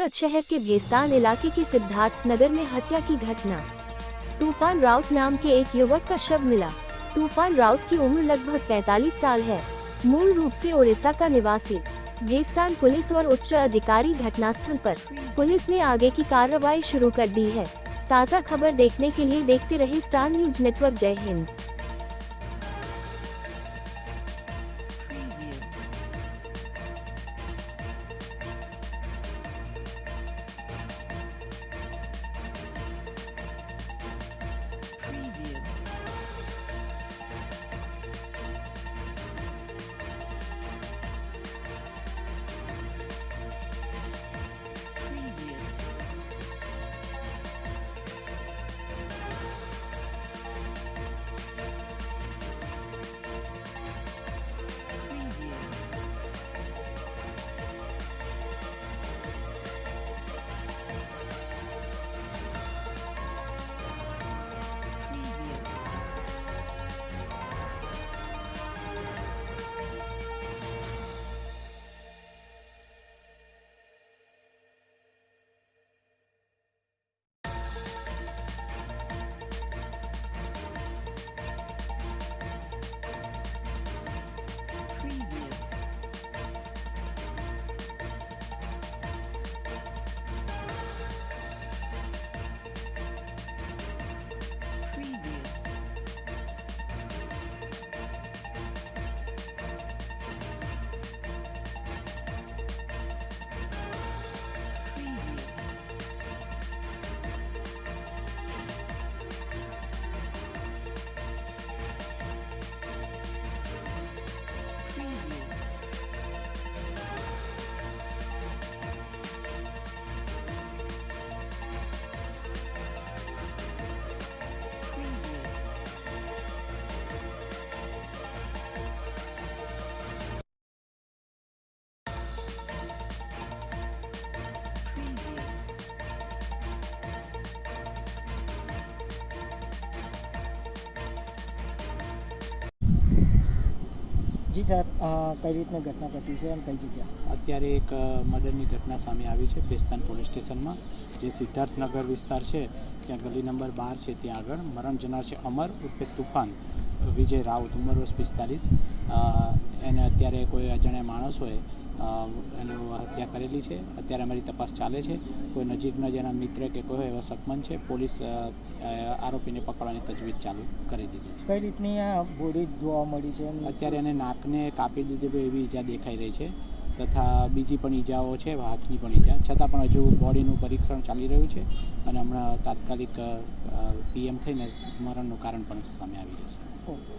सूरत शहर के भेस्तान इलाके के सिद्धार्थ नगर में हत्या की घटना। तूफान राउत नाम के एक युवक का शव मिला। तूफान राउत की उम्र लगभग 45 साल है। मूल रूप से ओडिशा का निवासी। भेस्तान पुलिस और उच्च अधिकारी घटनास्थल पर। पुलिस ने आगे की कार्रवाई शुरू कर दी है। ताज़ा खबर देखने के लिए देखते रहे स्टार न्यूज नेटवर्क। जय हिंद। જી સાહેબ, કઈ રીતની ઘટના ઘટી છે અને કઈ જગ્યા? અત્યારે એક મર્ડરની ઘટના સામે આવી છે ભેસ્તાન પોલીસ સ્ટેશનમાં, જે સિદ્ધાર્થનગર વિસ્તાર છે ત્યાં ગલી નંબર 12 છે ત્યાં આગળ મરણ જનાર છે અમર ઉર્ફે તૂફાન વિજય રાઉત, ઉંમર વર્ષ 45. એને અત્યારે કોઈ અજાણ્યા માણસોએ એનું હત્યા કરેલી છે. અત્યારે અમારી તપાસ ચાલે છે. કોઈ નજીકના જેના મિત્ર કે કોઈ એવા શકમન છે. પોલીસ આરોપીને પકડવાની તજવીજ ચાલુ કરી દીધી છે. કઈ રીતની આ બોડી જોવા મળી છે? અત્યારે એને નાકને કાપી દીધી એવી ઈજા દેખાઈ રહી છે, તથા બીજી પણ ઈજાઓ છે, હાથની પણ ઈજા, છતાં પણ હજુ બોડીનું પરીક્ષણ ચાલી રહ્યું છે અને હમણાં તાત્કાલિક પીએમ થઈને મરણનું કારણ પણ સામે આવી જશે.